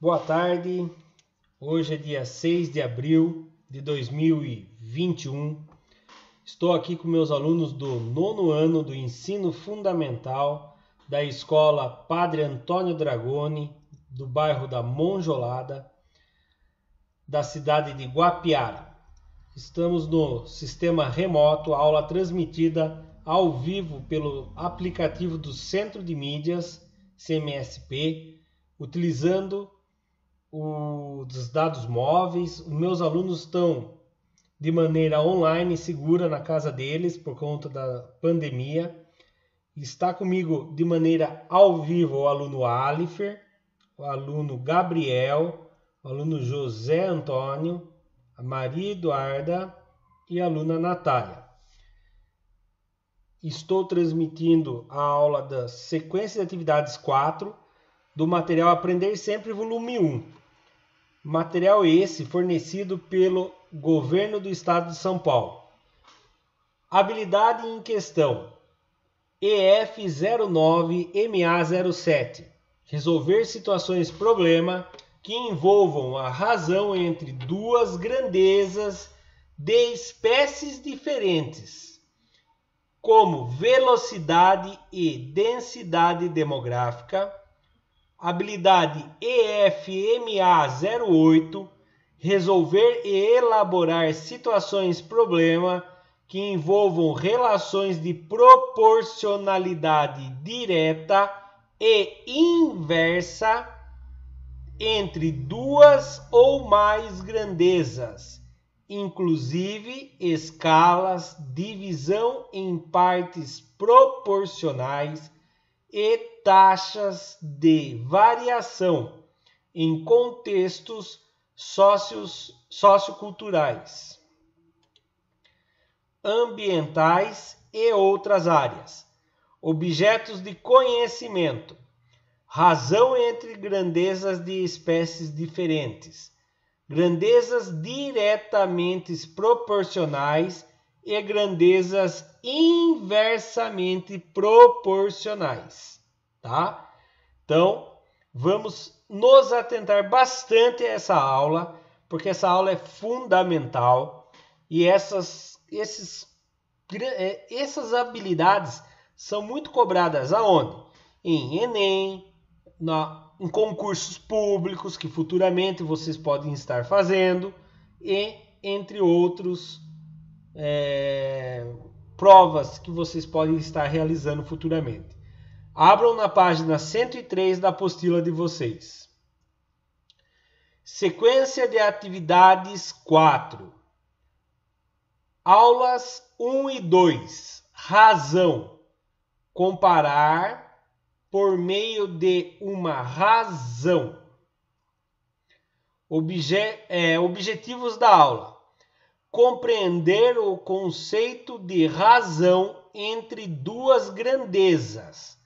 Boa tarde, hoje é dia 6 de abril de 2021. Estou aqui com meus alunos do nono ano do ensino fundamental da escola Padre Antônio Dragoni, do bairro da Monjolada, da cidade de Guapiara. Estamos no sistema remoto, aula transmitida ao vivo pelo aplicativo do Centro de Mídias, CMSP, utilizando os dados móveis. Os meus alunos estão de maneira online, segura na casa deles por conta da pandemia. Está comigo de maneira ao vivo o aluno Alifer, o aluno Gabriel, o aluno José Antônio, a Maria Eduarda e a aluna Natália. Estou transmitindo a aula da sequência de atividades 4 do material Aprender Sempre, volume 1. Material esse fornecido pelo Governo do Estado de São Paulo. Habilidade em questão: EF09MA07. Resolver situações problema que envolvam a razão entre duas grandezas de espécies diferentes, como velocidade e densidade demográfica. Habilidade EFMA08, resolver e elaborar situações problema que envolvam relações de proporcionalidade direta e inversa entre duas ou mais grandezas, inclusive escalas, divisão em partes proporcionais e taxas de variação em contextos socioculturais, ambientais e outras áreas. Objetos de conhecimento: razão entre grandezas de espécies diferentes, grandezas diretamente proporcionais e grandezas inversamente proporcionais, tá? Então, vamos nos atentar bastante a essa aula, porque essa aula é fundamental e essas habilidades são muito cobradas aonde? Em Enem, em concursos públicos que futuramente vocês podem estar fazendo e entre outros provas que vocês podem estar realizando futuramente. Abram na página 103 da apostila de vocês. Sequência de atividades 4. Aulas 1 e 2. Razão. Comparar por meio de uma razão. Objetivos da aula: compreender o conceito de razão entre duas grandezas,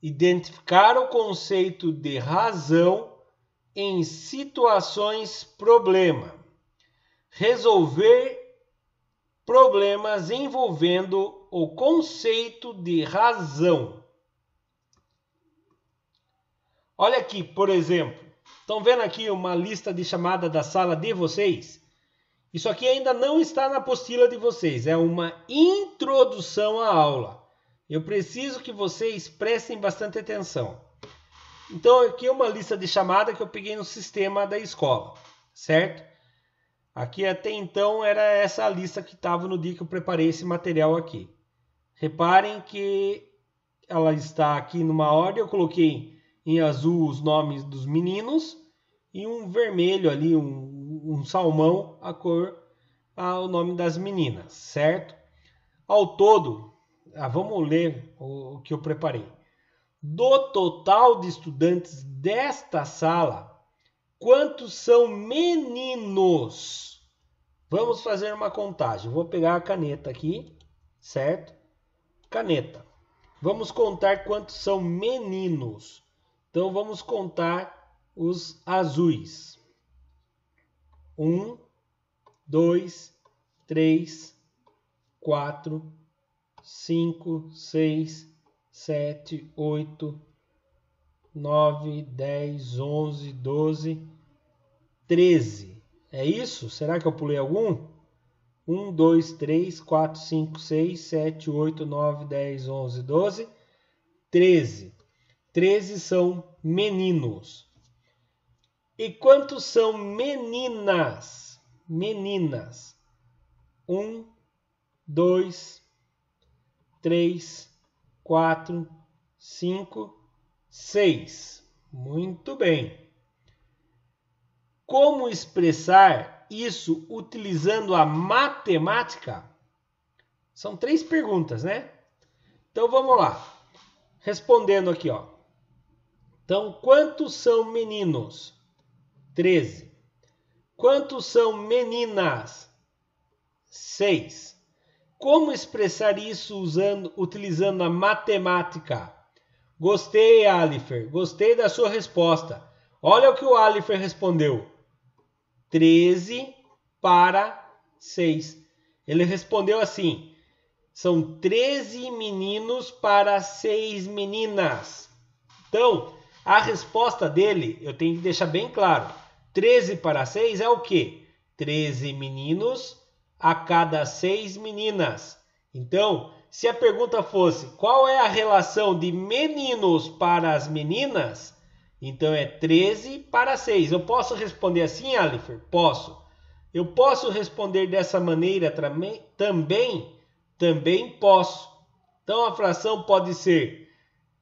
identificar o conceito de razão em situações problema, resolver problemas envolvendo o conceito de razão. Olha aqui, por exemplo, estão vendo aqui uma lista de chamada da sala de vocês? Isso aqui ainda não está na apostila de vocês, é uma introdução à aula. Eu preciso que vocês prestem bastante atenção. Então, aqui é uma lista de chamada que eu peguei no sistema da escola, certo? Aqui até então era essa a lista que estava no dia que eu preparei esse material aqui. Reparem que ela está aqui numa ordem, eu coloquei em azul os nomes dos meninos e um vermelho ali, um salmão, a cor, o nome das meninas, certo? Ao todo, vamos ler o que eu preparei. Do total de estudantes desta sala, quantos são meninos? Vamos fazer uma contagem. Vou pegar a caneta aqui, certo? Caneta. Vamos contar quantos são meninos. Então, vamos contar os azuis. 1, 2, 3, 4, 5, 6, 7, 8, 9, 10, 11, 12, 13. É isso? Será que eu pulei algum? 1, 2, 3, 4, 5, 6, 7, 8, 9, 10, 11, 12, 13. 13 são meninos. E quantos são meninas? Meninas. 1, 2, 3, 4, 5, 6. Muito bem. Como expressar isso utilizando a matemática? São 3 perguntas, né? Então vamos lá. Respondendo aqui, ó. Então, quantos são meninos? 13. Quantos são meninas? 6. Como expressar isso utilizando a matemática? Gostei, Alifer. Gostei da sua resposta. Olha o que o Alifer respondeu. 13 para 6. Ele respondeu assim. São 13 meninos para 6 meninas. Então, a resposta dele, eu tenho que deixar bem claro. 13 para 6 é o quê? 13 meninos a cada 6 meninas. Então, se a pergunta fosse qual é a relação de meninos para as meninas, então é 13 para 6. Eu posso responder assim, Alifer? Posso. Eu posso responder dessa maneira também? Também posso. Então, a fração pode ser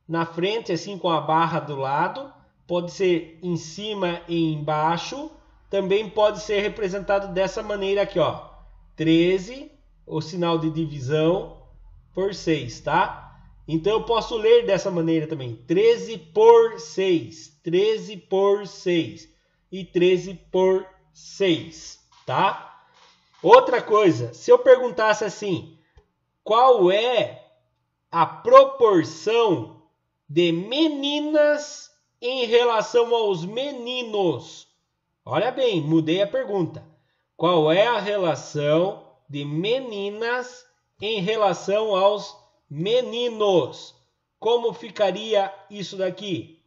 na frente, assim com a barra do lado, pode ser em cima e embaixo, também pode ser representado dessa maneira aqui, ó. 13, o sinal de divisão, por 6, tá? Então eu posso ler dessa maneira também. 13 por 6, 13 por 6 e 13 por 6, tá? Outra coisa, se eu perguntasse assim, qual é a proporção de meninas em relação aos meninos? Olha bem, mudei a pergunta. Qual é a relação de meninas em relação aos meninos? Como ficaria isso daqui?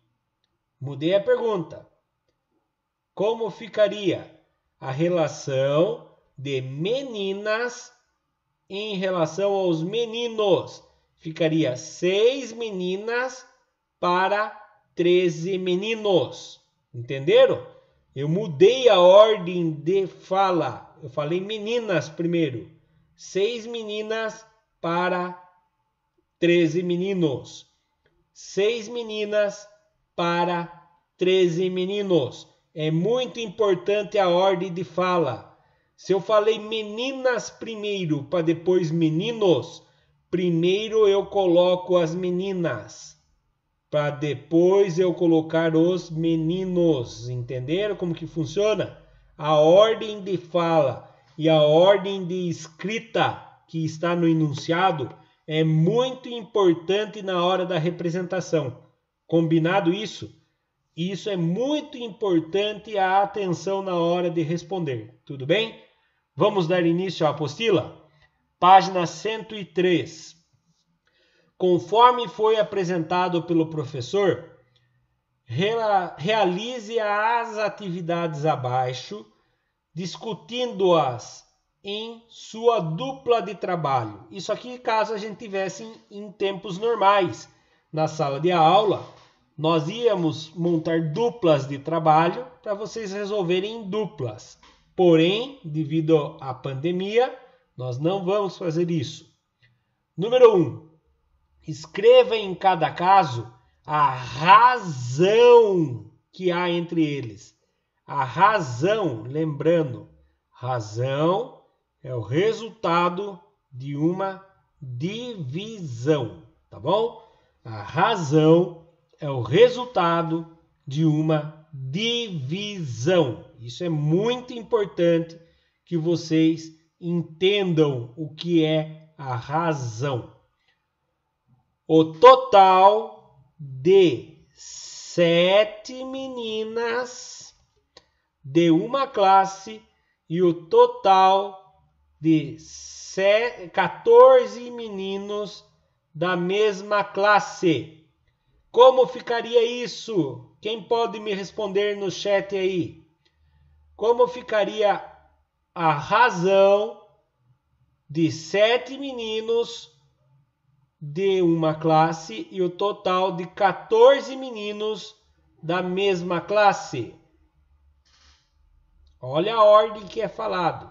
Mudei a pergunta. Como ficaria a relação de meninas em relação aos meninos? Ficaria 6 meninas para 13 meninos. Entenderam? Eu mudei a ordem de fala. Eu falei meninas primeiro. 6 meninas para 13 meninos. 6 meninas para 13 meninos. É muito importante a ordem de fala. Se eu falei meninas primeiro para depois meninos, primeiro eu coloco as meninas, para depois eu colocar os meninos. Entenderam como que funciona? A ordem de fala e a ordem de escrita que está no enunciado é muito importante na hora da representação. Combinado isso? Isso é muito importante a atenção na hora de responder. Tudo bem? Vamos dar início à apostila? Página 103. Conforme foi apresentado pelo professor, realize as atividades abaixo, discutindo-as em sua dupla de trabalho. Isso aqui caso a gente tivesse em tempos normais. Na sala de aula, nós íamos montar duplas de trabalho para vocês resolverem em duplas. Porém, devido à pandemia, nós não vamos fazer isso. Número 1. Escreva em cada caso a razão que há entre eles. A razão, lembrando, razão é o resultado de uma divisão, tá bom? A razão é o resultado de uma divisão. Isso é muito importante que vocês entendam o que é a razão. O total de 7 meninas de uma classe e o total de 14 meninos da mesma classe. Como ficaria isso? Quem pode me responder no chat aí? Como ficaria a razão de 7 meninos de uma classe e o total de 14 meninos da mesma classe? Olha a ordem que é falado.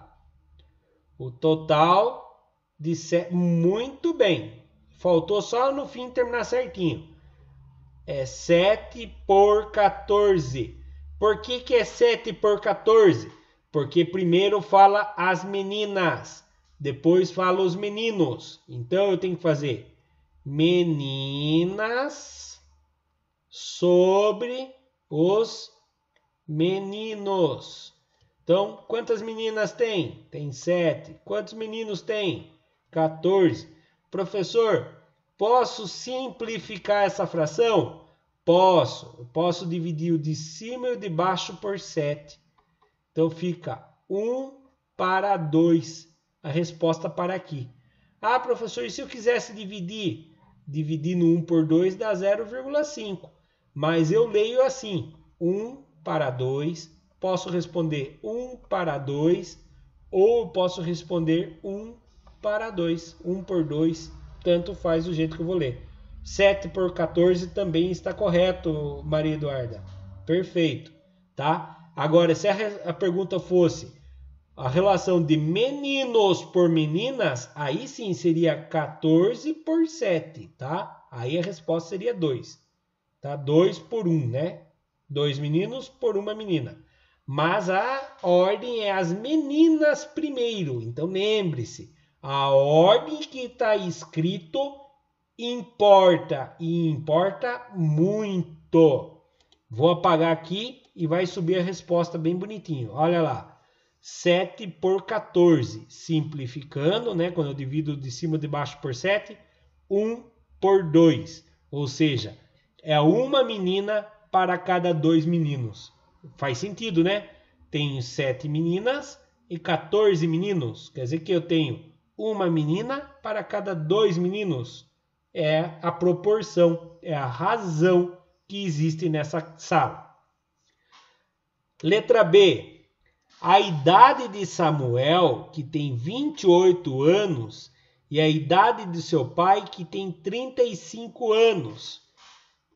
O total de 7... Muito bem. Faltou só no fim terminar certinho. É 7 por 14. Por que é 7 por 14? Porque primeiro fala as meninas, depois fala os meninos. Então eu tenho que fazer meninas sobre os meninos. Então, quantas meninas tem? Tem 7. Quantos meninos tem? 14. Professor, posso simplificar essa fração? Posso. Eu posso dividir o de cima e o de baixo por 7. Então fica 1 para 2. A resposta para aqui. Ah, professor, e se eu quisesse dividir? Dividir no 1 por 2 dá 0,5. Mas eu leio assim. 1 para 2. Posso responder 1 para 2. Ou posso responder 1 para 2. 1 por 2. Tanto faz o jeito que eu vou ler. 7 por 14 também está correto, Maria Eduarda. Perfeito, tá? Agora, se a pergunta fosse a relação de meninos por meninas, aí sim seria 14 por 7, tá? Aí a resposta seria 2, tá? 2 por 1, né? 2 meninos por uma menina. Mas a ordem é as meninas primeiro. Então, lembre-se, a ordem que está escrito importa, e importa muito. Vou apagar aqui e vai subir a resposta bem bonitinho. Olha lá, 7 por 14, simplificando, né? Quando eu divido de cima de baixo por 7, 1 por 2. Ou seja, é uma menina para cada 2 meninos. Faz sentido, né? Tenho 7 meninas e 14 meninos. Quer dizer que eu tenho uma menina para cada 2 meninos. É a proporção, é a razão que existe nessa sala. Letra B. A idade de Samuel, que tem 28 anos, e a idade de seu pai, que tem 35 anos.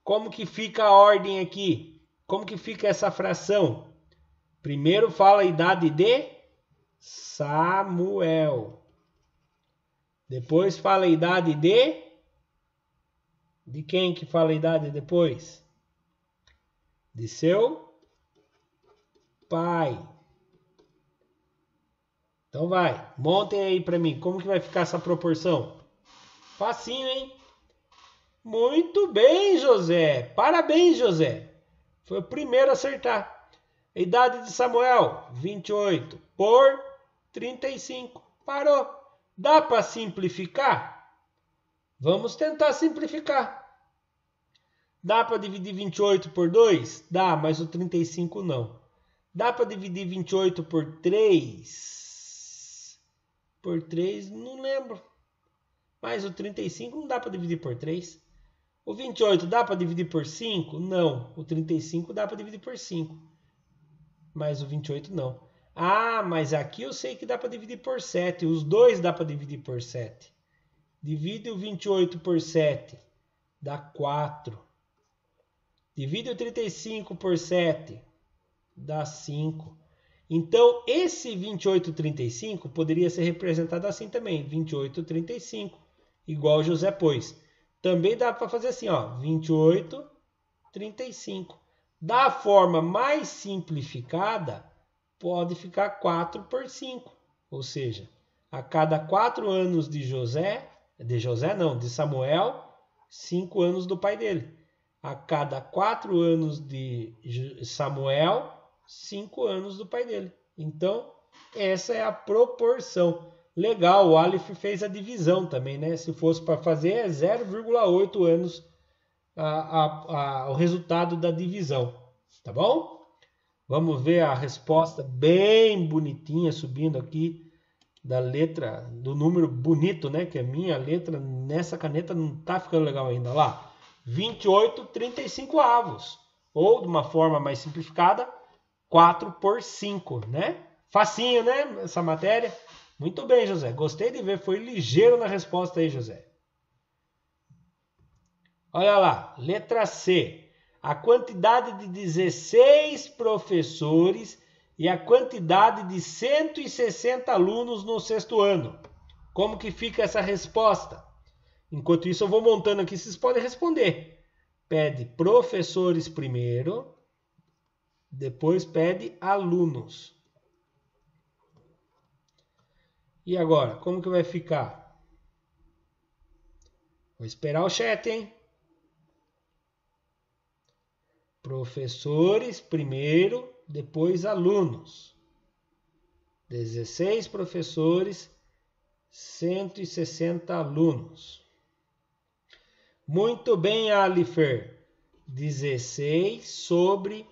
Como que fica a ordem aqui? Como que fica essa fração? Primeiro fala a idade de Samuel. Depois fala a idade de quem que fala a idade depois? De seu pai. Então vai, montem aí para mim, como que vai ficar essa proporção? Facinho, hein? Muito bem, José. Parabéns, José. Foi o primeiro a acertar. A idade de Samuel, 28 por 35. Parou. Dá para simplificar? Vamos tentar simplificar. Dá para dividir 28 por 2? Dá, mas o 35 não. Dá para dividir 28 por 3? Por 3, não lembro. Mas o 35 não dá para dividir por 3. O 28 dá para dividir por 5? Não. O 35 dá para dividir por 5. Mas o 28 não. Ah, mas aqui eu sei que dá para dividir por 7. Os dois dá para dividir por 7. Divide o 28 por 7. Dá 4. Divide o 35 por 7. Dá 5. Então, esse 28,35 poderia ser representado assim também. 28,35. Igual José pôs. Também dá para fazer assim, ó. 28,35. Da forma mais simplificada, pode ficar 4 por 5. Ou seja, a cada 4 anos de Samuel, 5 anos do pai dele. A cada 4 anos de Samuel, 5 anos do pai dele. Então, essa é a proporção. Legal, o Aleph fez a divisão também, né? Se fosse para fazer, é 0,8 anos o resultado da divisão. Tá bom? Vamos ver a resposta bem bonitinha subindo aqui da letra, do número bonito, né? Que a minha letra nessa caneta não tá ficando legal ainda. Lá, 28/35. Ou, de uma forma mais simplificada, 4/5, né? Facinho, né? Essa matéria. Muito bem, José. Gostei de ver. Foi ligeiro na resposta aí, José. Olha lá. Letra C. A quantidade de 16 professores e a quantidade de 160 alunos no sexto ano. Como que fica essa resposta? Enquanto isso, eu vou montando aqui. Vocês podem responder. Pede professores primeiro. Depois pede alunos. E agora, como que vai ficar? Vou esperar o chat, hein? Professores primeiro, depois alunos. 16 professores, 160 alunos. Muito bem, Alifer. 16 sobre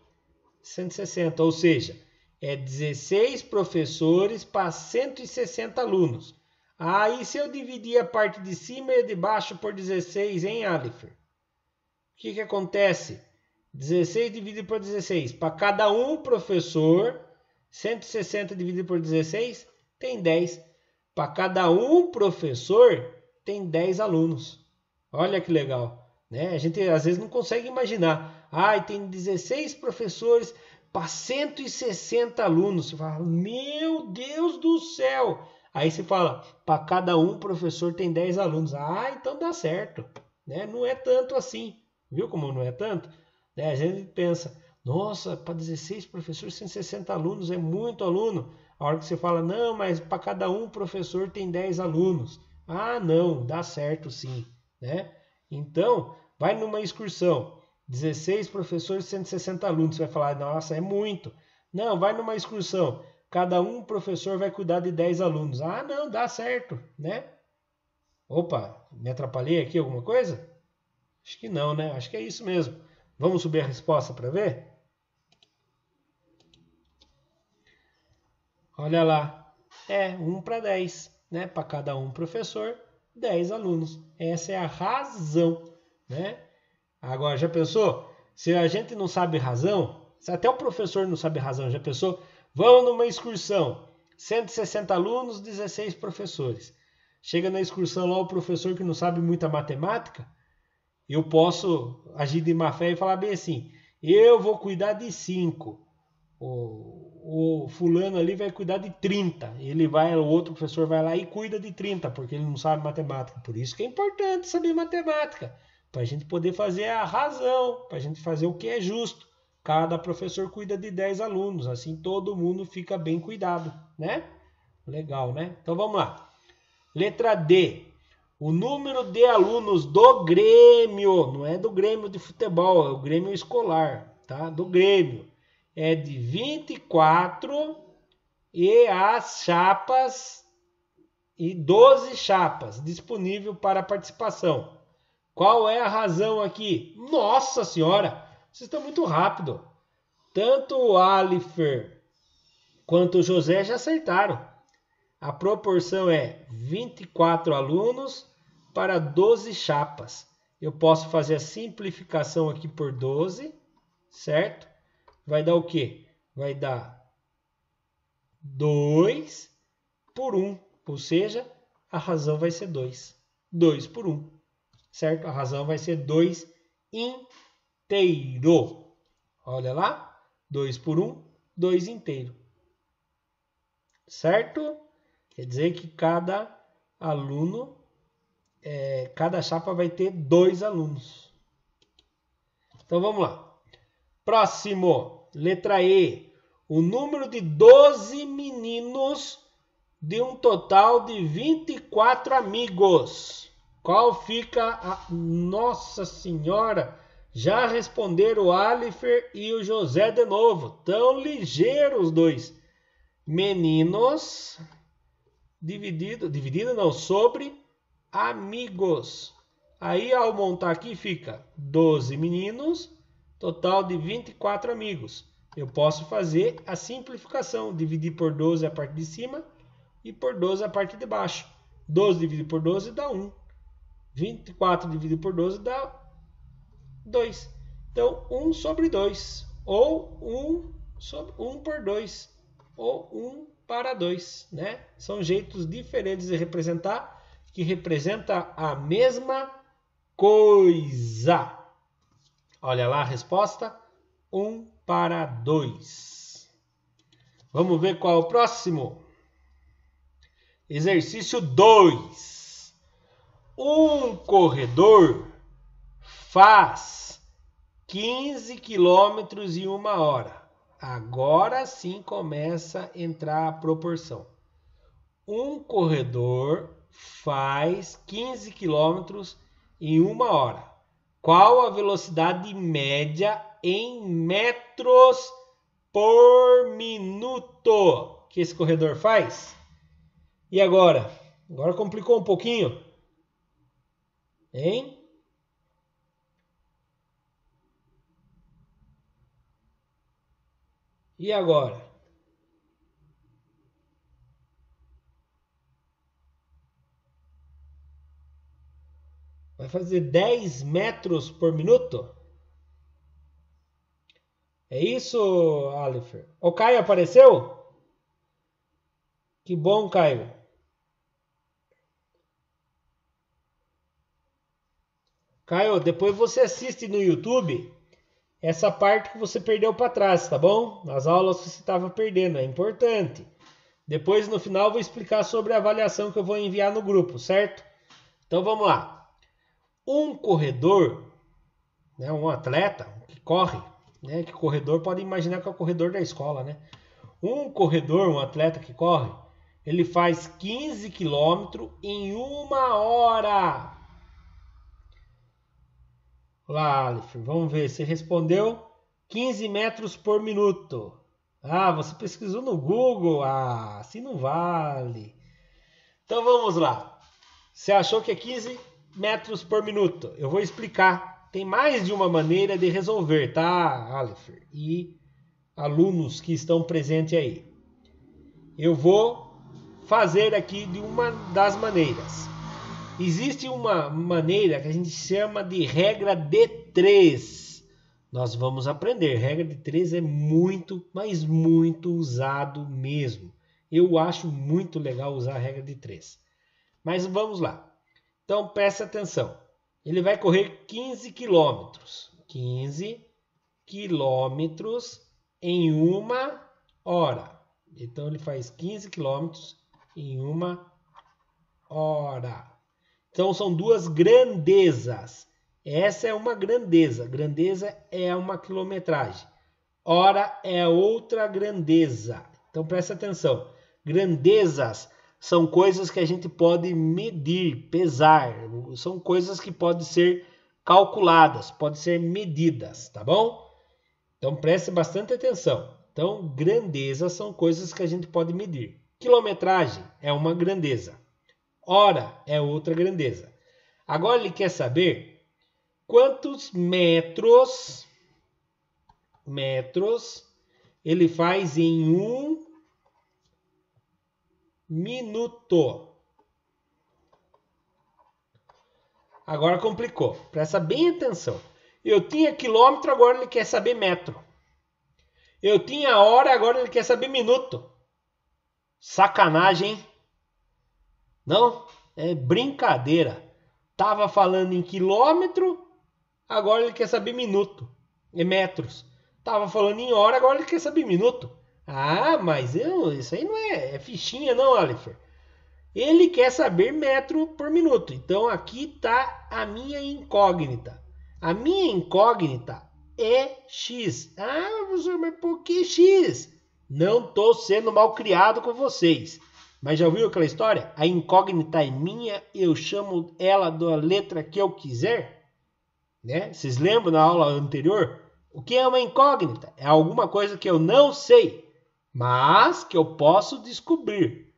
160, ou seja, é 16 professores para 160 alunos. Aí se eu dividir a parte de cima e de baixo por 16, hein, Alifer? O que acontece? 16 dividido por 16. Para cada um professor, 160 dividido por 16 tem 10. Para cada um professor, tem 10 alunos. Olha que legal, né? A gente às vezes não consegue imaginar. Tem 16 professores para 160 alunos. Você fala, meu Deus do céu! Aí você fala, para cada um professor tem 10 alunos. Então dá certo, né? Não é tanto assim. Viu como não é tanto? A gente pensa, nossa, para 16 professores, 160 alunos, é muito aluno. A hora que você fala, não, mas para cada um professor tem 10 alunos. Não, dá certo sim, né? Então, vai numa excursão, 16 professores, 160 alunos. Você vai falar, nossa, é muito. Não, vai numa excursão, cada um professor vai cuidar de 10 alunos. Não, dá certo, né? Opa, me atrapalhei aqui alguma coisa? Acho que não, né? Acho que é isso mesmo. Vamos subir a resposta para ver? Olha lá. 1 para 10, né? Para cada um professor, 10 alunos. Essa é a razão, né? Agora, já pensou? Se a gente não sabe razão, se até o professor não sabe razão, já pensou? Vamos numa excursão. 160 alunos, 16 professores. Chega na excursão lá o professor que não sabe muita matemática, eu posso agir de má fé e falar bem assim, eu vou cuidar de 5, o fulano ali vai cuidar de 30, o outro professor vai lá e cuida de 30, porque ele não sabe matemática. Por isso que é importante saber matemática, para a gente poder fazer a razão, para a gente fazer o que é justo. Cada professor cuida de 10 alunos, assim todo mundo fica bem cuidado, né? Legal, né? Então vamos lá. Letra D. O número de alunos do Grêmio, não é do Grêmio de futebol, é o Grêmio escolar, tá? Do Grêmio. É de 24 e as chapas e 12 chapas disponível para participação. Qual é a razão aqui? Nossa Senhora, vocês estão muito rápido. Tanto o Alifer quanto o José já acertaram. A proporção é 24 alunos para 12 chapas. Eu posso fazer a simplificação aqui por 12, certo? Vai dar o quê? Vai dar 2 por 1, ou seja, a razão vai ser 2. 2 por 1, certo? A razão vai ser 2 inteiro. Olha lá, 2 por 1, 2 inteiro. Certo? Quer dizer que cada aluno, cada chapa vai ter 2 alunos. Então vamos lá. Próximo, letra E. O número de 12 meninos de um total de 24 amigos. Qual fica a... Nossa Senhora! Já responderam o Alifer e o José de novo. Tão ligeiros os dois. Meninos... Dividido não, sobre amigos. Aí ao montar aqui fica 12 meninos, total de 24 amigos. Eu posso fazer a simplificação, dividir por 12 a parte de cima e por 12 a parte de baixo. 12 dividido por 12 dá 1. 24 dividido por 12 dá 2. Então, 1 sobre 2. Ou 1 por 2. Ou 1 para 2. Né? São jeitos diferentes de representar, que representa a mesma coisa. Olha lá a resposta. 1 para 2. Vamos ver qual é o próximo. Exercício 2. Um corredor faz 15 quilômetros em 1 hora. Agora sim começa a entrar a proporção. Um corredor faz 15 quilômetros em 1 hora. Qual a velocidade média em metros por minuto que esse corredor faz? E agora? Agora complicou um pouquinho. Hein? E agora? Vai fazer 10 metros por minuto? É isso, Alifer? O Caio apareceu? Que bom, Caio. Caio, depois você assiste no YouTube essa parte que você perdeu para trás, tá bom? As aulas que você estava perdendo, é importante. Depois, no final, eu vou explicar sobre a avaliação que eu vou enviar no grupo, certo? Então, vamos lá. Um corredor, né, um atleta que corre, né, que corredor, pode imaginar que é o corredor da escola, né? Um corredor, um atleta que corre, ele faz 15 quilômetros em 1 hora. Lá, Alifer, vamos ver, você respondeu 15 metros por minuto. Ah, você pesquisou no Google? Ah, assim não vale. Então vamos lá. Você achou que é 15 metros por minuto? Eu vou explicar. Tem mais de uma maneira de resolver, tá, Alifer? E alunos que estão presentes aí. Eu vou fazer aqui de uma das maneiras. Existe uma maneira que a gente chama de regra de 3. Nós vamos aprender. Regra de 3 é muito, mas muito usado mesmo. Eu acho muito legal usar a regra de 3. Mas vamos lá. Então presta atenção. Ele vai correr 15 quilômetros. 15 quilômetros em 1 hora. Então ele faz 15 quilômetros em 1 hora. Então são duas grandezas. Essa é uma grandeza. Grandeza é uma quilometragem. Hora é outra grandeza. Então presta atenção. Grandezas são coisas que a gente pode medir, pesar. São coisas que podem ser calculadas, podem ser medidas, tá bom? Então preste bastante atenção. Então grandezas são coisas que a gente pode medir. Quilometragem é uma grandeza. Hora é outra grandeza. Agora ele quer saber quantos metros ele faz em 1 minuto. Agora complicou. Presta bem atenção. Eu tinha quilômetro, agora ele quer saber metro. Eu tinha hora, agora ele quer saber minuto. Sacanagem, hein? Não, é brincadeira. Tava falando em quilômetro, agora ele quer saber minuto. E metros. Tava falando em hora, agora ele quer saber minuto. Ah, mas isso aí não é fichinha não, Alifer. Ele quer saber metro por minuto. Então aqui está a minha incógnita. A minha incógnita é X. Ah, professor, mas por que X? Não estou sendo mal criado com vocês. Mas já ouviu aquela história? A incógnita é minha, eu chamo ela da letra que eu quiser. Né? Vocês lembram na aula anterior? O que é uma incógnita? É alguma coisa que eu não sei, mas que eu posso descobrir.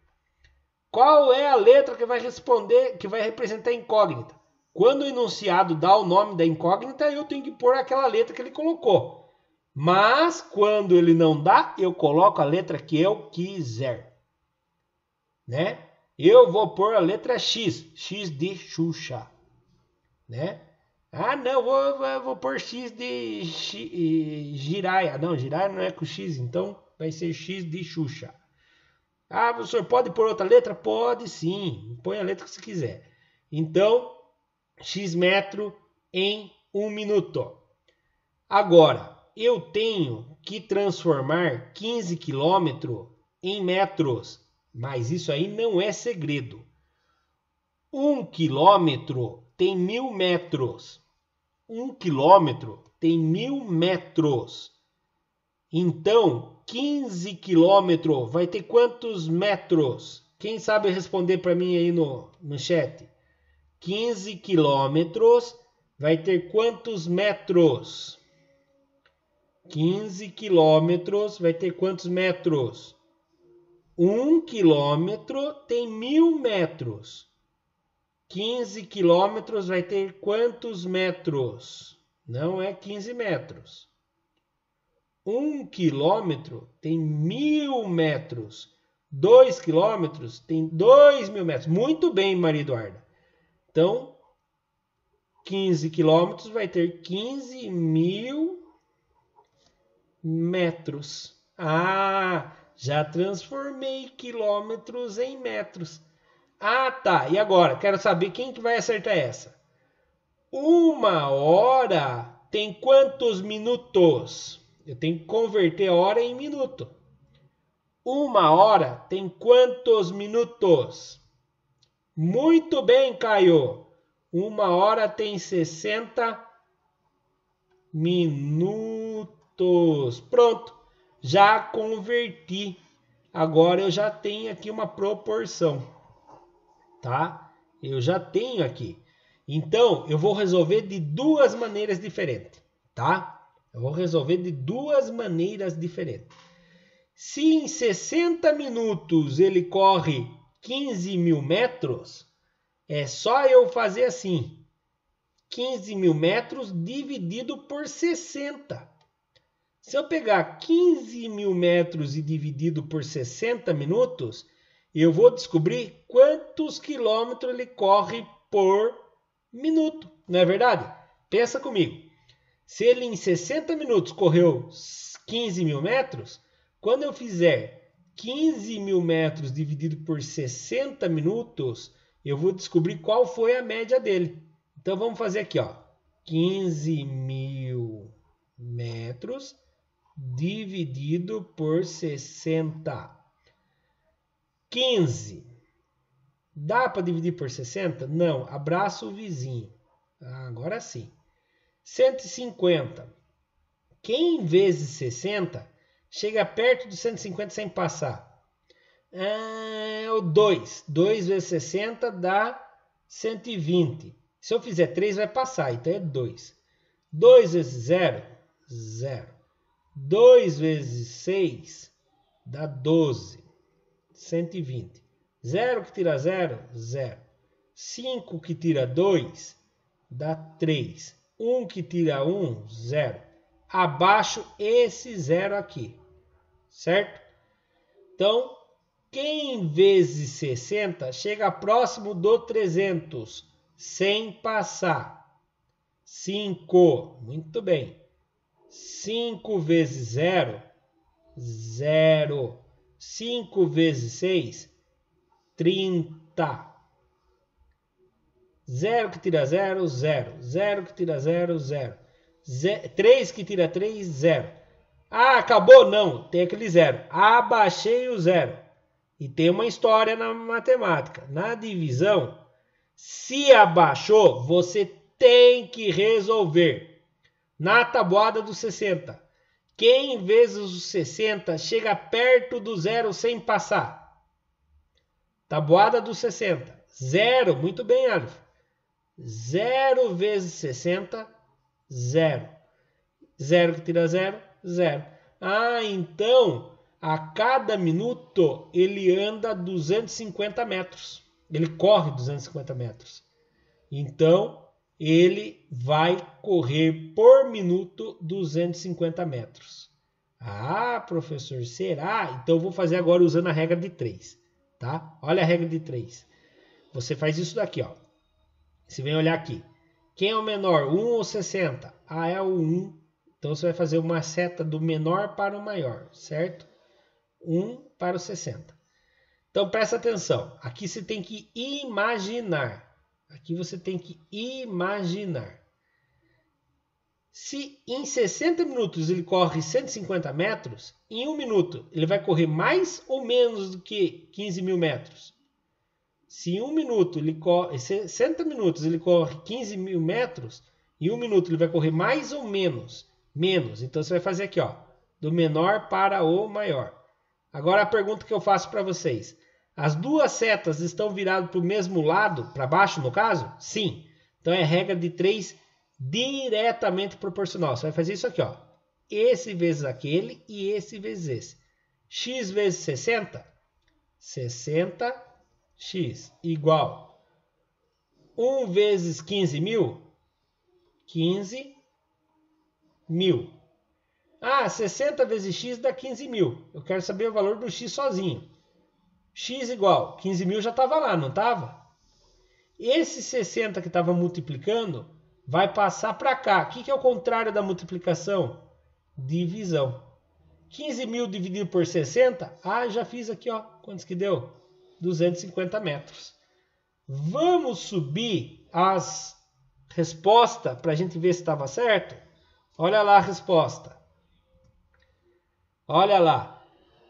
Qual é a letra que vai responder, que vai representar a incógnita? Quando o enunciado dá o nome da incógnita, eu tenho que pôr aquela letra que ele colocou. Mas quando ele não dá, eu coloco a letra que eu quiser. Né? Eu vou pôr a letra X, X de Xuxa, né? Ah, não, vou pôr X de Jiraya. Não, Jiraya não é com X, então vai ser X de Xuxa. Ah, professor, pode pôr outra letra? Pode sim, põe a letra que você quiser. Então, X metro em 1 minuto. Agora, eu tenho que transformar 15 quilômetros em metros, mas isso aí não é segredo. 1 quilômetro tem 1000 metros. 1 quilômetro tem 1000 metros. Então, 15 quilômetros vai ter quantos metros? Quem sabe responder para mim aí no chat? 15 quilômetros vai ter quantos metros? 15 quilômetros vai ter quantos metros? 1 quilômetro tem 1000 metros. 15 quilômetros vai ter quantos metros? Não é 15 metros. 1 quilômetro tem 1000 metros. 2 quilômetros tem 2000 metros. Muito bem, Maria Eduarda. Então, 15 quilômetros vai ter 15.000 metros. Ah, já transformei quilômetros em metros. Ah, tá. E agora? Quero saber quem que vai acertar essa. 1 hora tem quantos minutos? Eu tenho que converter hora em minuto. 1 hora tem quantos minutos? Muito bem, Caio. 1 hora tem 60 minutos. Pronto. Já converti. Agora eu já tenho aqui uma proporção. Tá? Eu já tenho aqui. Então, eu vou resolver de duas maneiras diferentes. Tá? Eu vou resolver de duas maneiras diferentes. Se em 60 minutos ele corre 15.000 metros, é só eu fazer assim. 15.000 metros dividido por 60. Se eu pegar 15.000 metros e dividido por 60 minutos, eu vou descobrir quantos quilômetros ele corre por minuto. Não é verdade? Pensa comigo. Se ele em 60 minutos correu 15.000 metros, quando eu fizer 15.000 metros dividido por 60 minutos, eu vou descobrir qual foi a média dele. Então vamos fazer aqui, ó. 15.000 metros dividido por 60. 15. Dá para dividir por 60? Não. Abraça o vizinho. Agora sim. 150. Quem vezes 60 chega perto do 150 sem passar? O 2. 2 vezes 60 dá 120. Se eu fizer 3 vai passar, então é 2. 2 vezes 0, 0. 2 vezes 6 dá 12. 120. 0 que tira 0, 0. 5 que tira 2 dá 3. 1 que tira 1, 0. Abaixo esse 0 aqui. Certo? Então, quem vezes 60 chega próximo do 300 sem passar? 5. Muito bem. 5 vezes 0, 0. 5 vezes 6, 30. 0 que tira 0, 0. 0 que tira 0, 0. 3 que tira 3, 0. Ah, acabou? Não, tem aquele 0. Abaixei o 0. E tem uma história na matemática. Na divisão, se abaixou, você tem que resolver. Na tabuada dos 60. Quem vezes os 60 chega perto do 0 sem passar? Tabuada dos 60. 0. Muito bem, Alf. 0 vezes 60, 0. 0 que tira 0, 0. Ah, então, a cada minuto ele anda 250 metros. Ele corre 250 metros. Então, ele vai correr por minuto 250 metros. Ah, professor, será? Então, eu vou fazer agora usando a regra de 3. Tá? Olha a regra de 3. Você faz isso daqui, ó. Você vem olhar aqui. Quem é o menor, 1 ou 60? Ah, é o 1. Então você vai fazer uma seta do menor para o maior, certo? 1 para o 60. Então presta atenção. Aqui você tem que imaginar. Aqui você tem que imaginar. Se em 60 minutos ele corre 150 metros, em 1 minuto ele vai correr mais ou menos do que 15 mil metros? Se em 1 minuto ele corre, 60 minutos ele corre 15 mil metros, em 1 minuto ele vai correr mais ou menos? Menos. Então você vai fazer aqui, ó, do menor para o maior. Agora a pergunta que eu faço para vocês. As duas setas estão viradas para o mesmo lado, para baixo no caso? Sim. Então é regra de 3 diretamente proporcional. Você vai fazer isso aqui, ó. Esse vezes aquele e esse vezes esse. X vezes 60. 60x igual 1 vezes 15 mil. 15 mil. Ah, 60 vezes x dá 15 mil. Eu quero saber o valor do x sozinho. X igual, 15 mil já estava lá, não estava? Esse 60 que estava multiplicando vai passar para cá. O que é o contrário da multiplicação? Divisão. 15 mil dividido por 60. Ah, já fiz aqui, ó. Quantos que deu? 250 metros. Vamos subir as respostas para a gente ver se estava certo? Olha lá a resposta. Olha lá.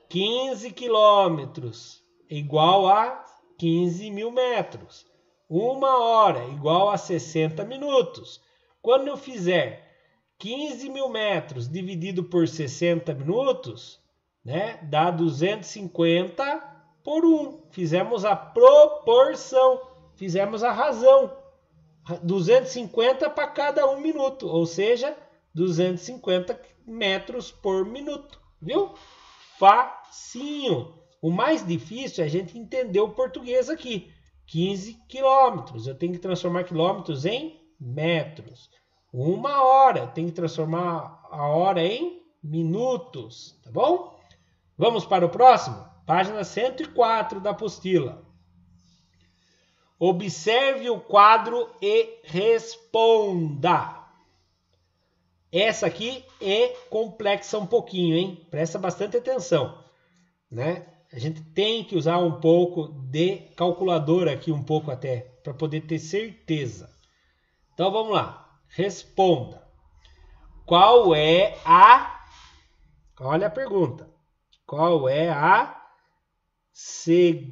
15 quilômetros igual a 15 mil metros. 1 hora igual a 60 minutos. Quando eu fizer 15 mil metros dividido por 60 minutos, né, dá 250 por 1. Fizemos a proporção, fizemos a razão. 250 para cada 1 minuto, ou seja, 250 metros por minuto. Viu? Facinho. O mais difícil é a gente entender o português aqui. 15 quilômetros. Eu tenho que transformar quilômetros em metros. 1 hora. Eu tenho que transformar a hora em minutos. Tá bom? Vamos para o próximo? Página 104 da apostila. Observe o quadro e responda. Essa aqui é complexa um pouquinho, hein? Presta bastante atenção, né? A gente tem que usar um pouco de calculadora aqui, um pouco até, para poder ter certeza. Então vamos lá. Responda. Qual é a... Olha a pergunta. Qual é a segunda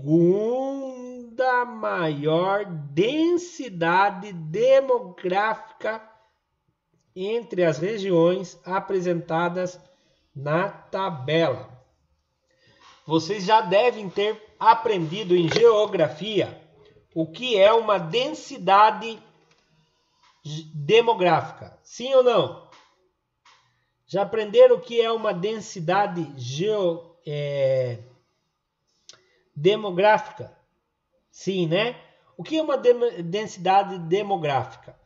maior densidade demográfica entre as regiões apresentadas na tabela? Vocês já devem ter aprendido em geografia o que é uma densidade demográfica. Sim ou não? Já aprenderam o que é uma densidade demográfica? Sim, né? O que é uma densidade demográfica?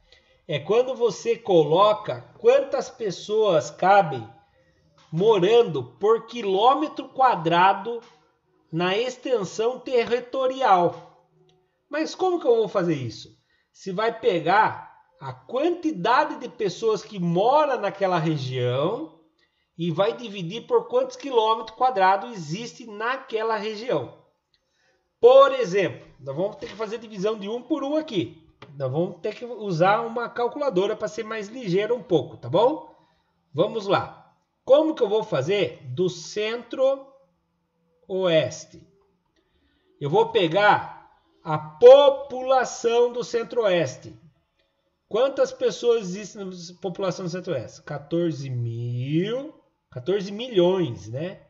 É quando você coloca quantas pessoas cabem morando por quilômetro quadrado na extensão territorial. Mas como que eu vou fazer isso? Você vai pegar a quantidade de pessoas que moram naquela região e vai dividir por quantos quilômetros quadrados existe naquela região. Por exemplo, nós vamos ter que fazer divisão de 1 por 1 aqui. Nós vamos ter que usar uma calculadora para ser mais ligeiro um pouco, tá bom? Vamos lá. Como que eu vou fazer do centro-oeste? Eu vou pegar a população do centro-oeste. Quantas pessoas existem na população do centro-oeste? 14 milhões, né?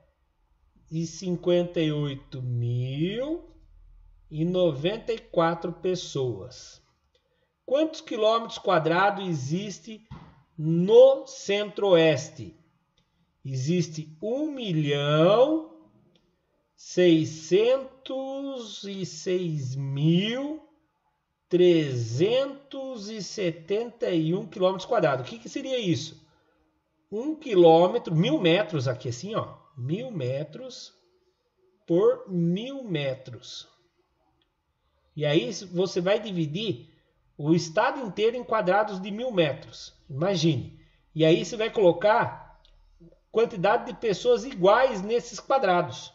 E 58.094 pessoas. Quantos quilômetros quadrados existe no centro-oeste? Existe 1.606.371 quilômetros quadrados. O que seria isso? 1 quilômetro, 1.000 metros aqui assim, ó. 1.000 metros por 1.000 metros. E aí você vai dividir o estado inteiro em quadrados de 1.000 metros. Imagine. E aí você vai colocar quantidade de pessoas iguais nesses quadrados.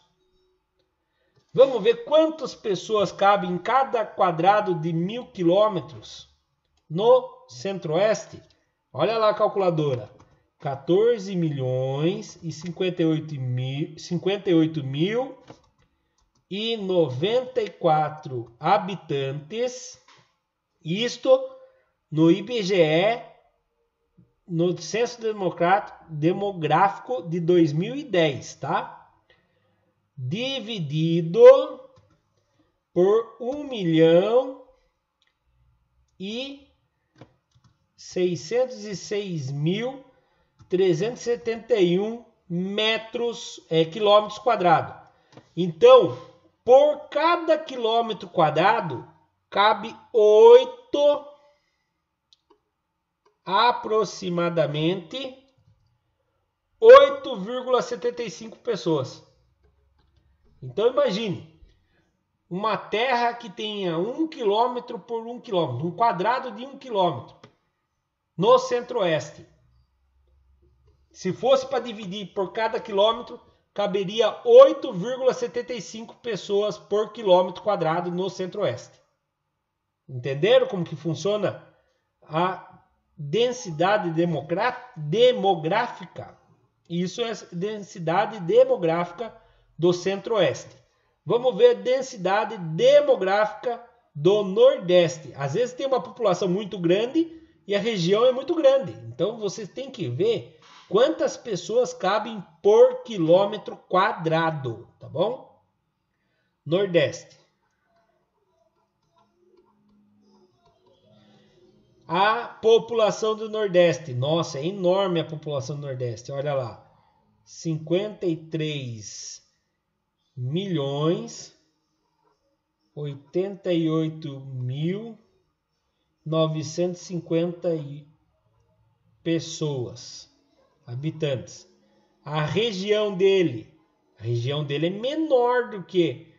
Vamos ver quantas pessoas cabem em cada quadrado de 1.000 quilômetros no Centro-Oeste. Olha lá a calculadora. 14 milhões e 58 mil e 94 habitantes. Isto no IBGE, no Censo Demográfico de 2010, tá? Dividido por 1 milhão e 606.371 quilômetros quadrados. Então, por cada quilômetro quadrado, cabe aproximadamente 8,75 pessoas. Então imagine, uma terra que tenha 1 quilômetro por 1 quilômetro, um quadrado de 1 quilômetro, no Centro-Oeste. Se fosse para dividir por cada quilômetro, caberia 8,75 pessoas por quilômetro quadrado no Centro-Oeste. Entenderam como que funciona a densidade demográfica? Isso é densidade demográfica do Centro-Oeste. Vamos ver a densidade demográfica do Nordeste. Às vezes tem uma população muito grande e a região é muito grande. Então você tem que ver quantas pessoas cabem por quilômetro quadrado, tá bom? Nordeste. A população do Nordeste. Nossa, é enorme a população do Nordeste. Olha lá. 53 milhões 88.950 pessoas, habitantes. A região dele é menor do que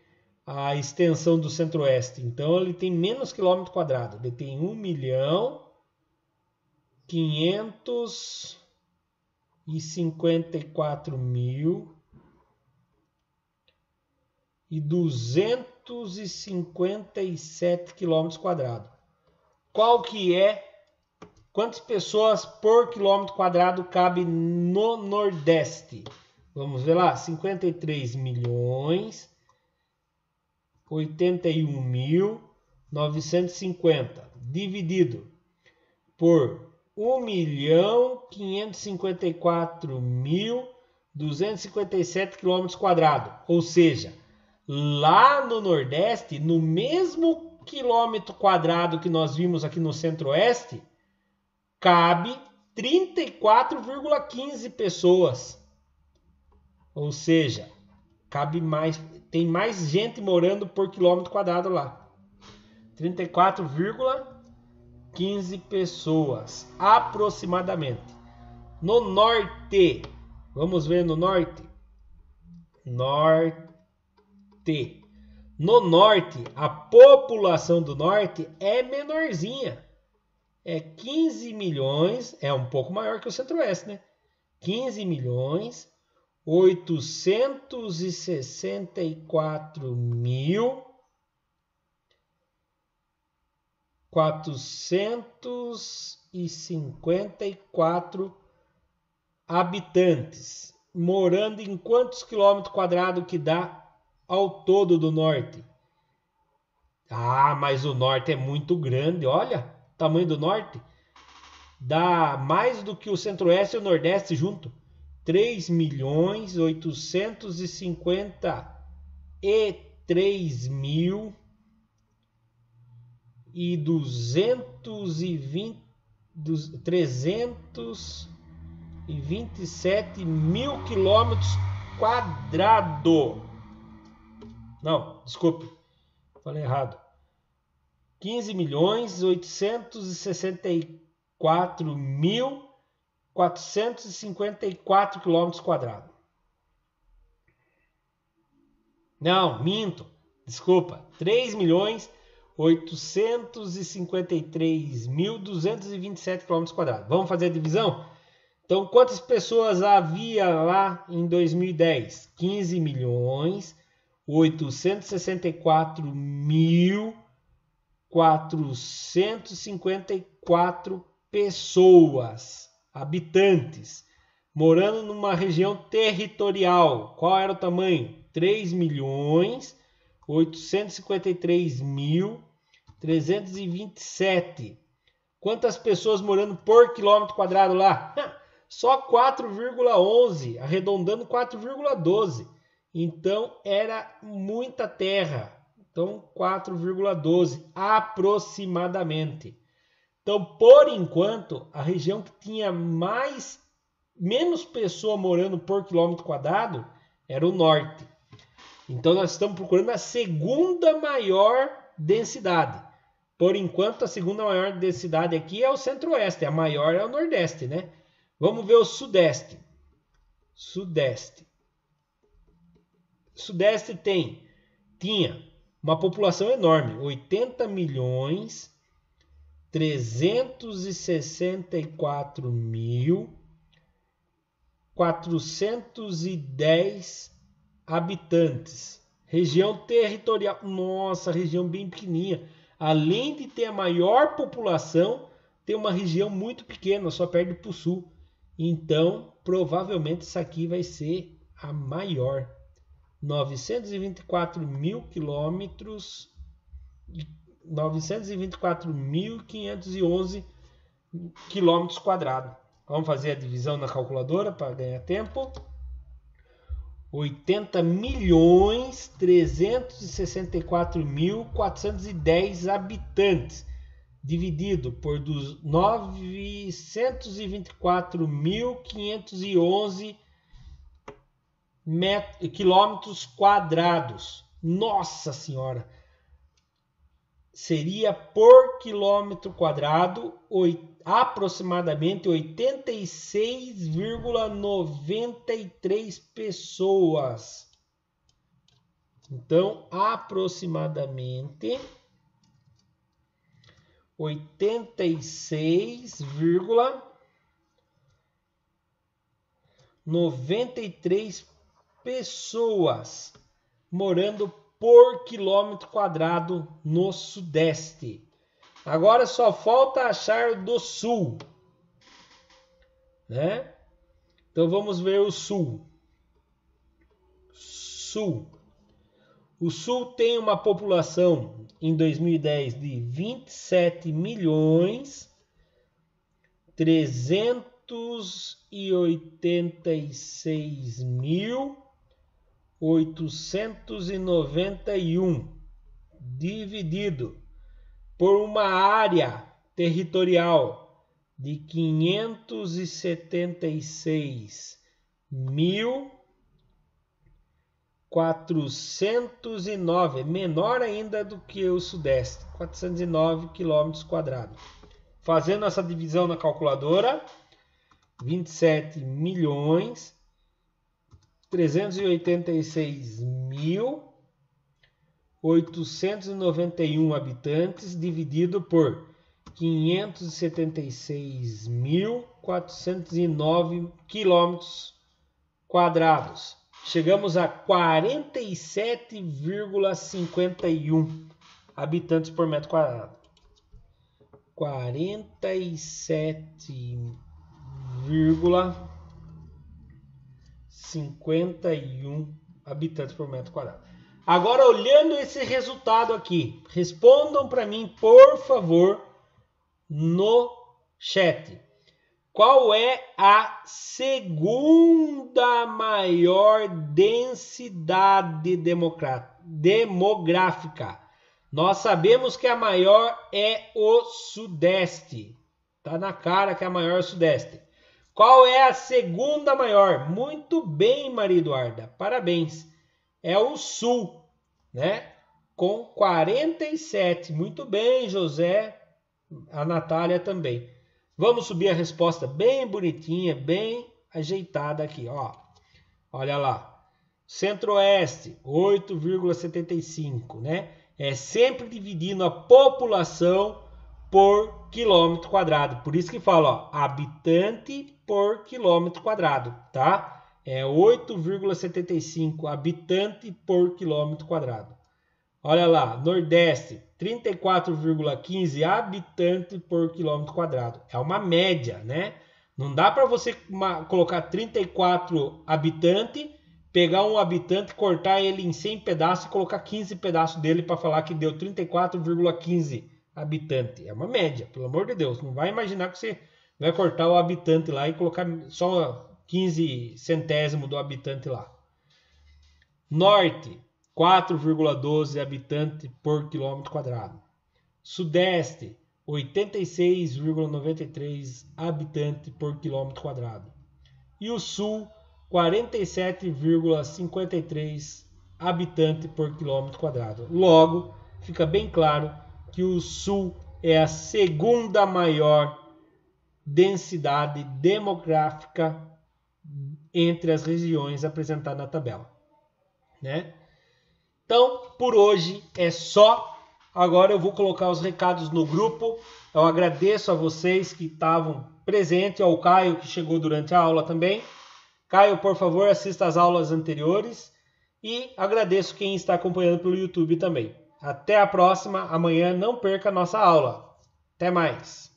a extensão do Centro-Oeste. Então ele tem menos quilômetro quadrado. Ele tem 1.554.257 quilômetros quadrados. Quantas pessoas por quilômetro quadrado cabe no Nordeste? Vamos ver lá, 53 milhões 81.950 dividido por 1.554.257 quilômetros quadrados. Ou seja, lá no Nordeste, no mesmo quilômetro quadrado que nós vimos aqui no Centro-Oeste, cabe 34,15 pessoas. Ou seja, cabe mais, tem mais gente morando por quilômetro quadrado lá. 34,15 pessoas, aproximadamente. No Norte, vamos ver no Norte. No Norte, a população do Norte é menorzinha. É 15 milhões, é um pouco maior que o Centro-Oeste, né? 15 milhões 864.454 habitantes, morando em quantos quilômetros quadrados que dá ao todo do Norte? Ah, mas o Norte é muito grande, olha o tamanho do Norte. Dá mais do que o Centro-Oeste e o Nordeste junto. 3.833.327 quilômetros quadrados. Não, desculpe, falei errado. 15.864.454 quilômetros quadrados. Não, minto. Desculpa. 3.833.327 853.227 km². Vamos fazer a divisão? Então, quantas pessoas havia lá em 2010? 15.864.454 pessoas, habitantes, morando numa região territorial. Qual era o tamanho? 3.853.327. Quantas pessoas morando por quilômetro quadrado lá? Só 4,11, arredondando 4,12. Então era muita terra. Então 4,12 aproximadamente. Então, por enquanto, a região que tinha menos pessoa morando por quilômetro quadrado era o norte. Então nós estamos procurando a segunda maior densidade. Por enquanto, a segunda maior densidade aqui é o centro-oeste, a maior é o nordeste, né? Vamos ver o sudeste. Sudeste tinha uma população enorme, 80.364.410 habitantes. Região territorial, nossa, região bem pequenininha. Além de ter a maior população, tem uma região muito pequena, só perde para o sul. Então, provavelmente isso aqui vai ser a maior. 924.000 quilômetros, 924.511 quilômetros quadrados. Vamos fazer a divisão na calculadora para ganhar tempo. 80.364.410 habitantes, dividido por 924.511 quilômetros quadrados. Nossa Senhora! Seria por quilômetro quadrado aproximadamente 86,93 pessoas. Então, aproximadamente 86,93 pessoas morando por quilômetro quadrado no sudeste. Agora só falta achar do sul, né? Então vamos ver o sul. O sul tem uma população em 2010 de 27.386.891, dividido por uma área territorial de 576.409, menor ainda do que o sudeste, 409 quilômetros quadrados. Fazendo essa divisão na calculadora, 27.386.891 habitantes, dividido por 576.409 quilômetros quadrados. Chegamos a 47,51 habitantes por metro quadrado. 47,51 habitantes por metro quadrado. Agora, olhando esse resultado aqui, respondam para mim, por favor, no chat. Qual é a segunda maior densidade demográfica? Nós sabemos que a maior é o sudeste. Tá na cara que a maior é o sudeste. Qual é a segunda maior? Muito bem, Maria Eduarda. Parabéns. É o sul, né? Com 47. Muito bem, José. A Natália também. Vamos subir a resposta bem bonitinha, bem ajeitada aqui, ó. Olha lá. Centro-Oeste, 8,75, né? é sempre dividindo a população por quilômetro quadrado. Por isso que fala, ó, habitante por quilômetro quadrado, tá? É 8,75 habitante por quilômetro quadrado. Olha lá, Nordeste, 34,15 habitante por quilômetro quadrado. É uma média, né? Não dá para você colocar 34 habitantes, pegar um habitante, cortar ele em 100 pedaços e colocar 15 pedaços dele para falar que deu 34,15 habitante. É uma média, pelo amor de Deus. Não vai imaginar que você vai cortar o habitante lá e colocar só 15 centésimos do habitante lá. Norte, 4,12 habitante por quilômetro quadrado. Sudeste, 86,93 habitante por quilômetro quadrado. E o Sul, 47,53 habitante por quilômetro quadrado. Logo, fica bem claro que o Sul é a segunda maior densidade demográfica entre as regiões apresentadas na tabela, né? Então, por hoje é só. Agora eu vou colocar os recados no grupo. Eu agradeço a vocês que estavam presentes, ao Caio que chegou durante a aula também. Caio, por favor, assista às aulas anteriores. E agradeço quem está acompanhando pelo YouTube também. Até a próxima. Amanhã não perca a nossa aula. Até mais.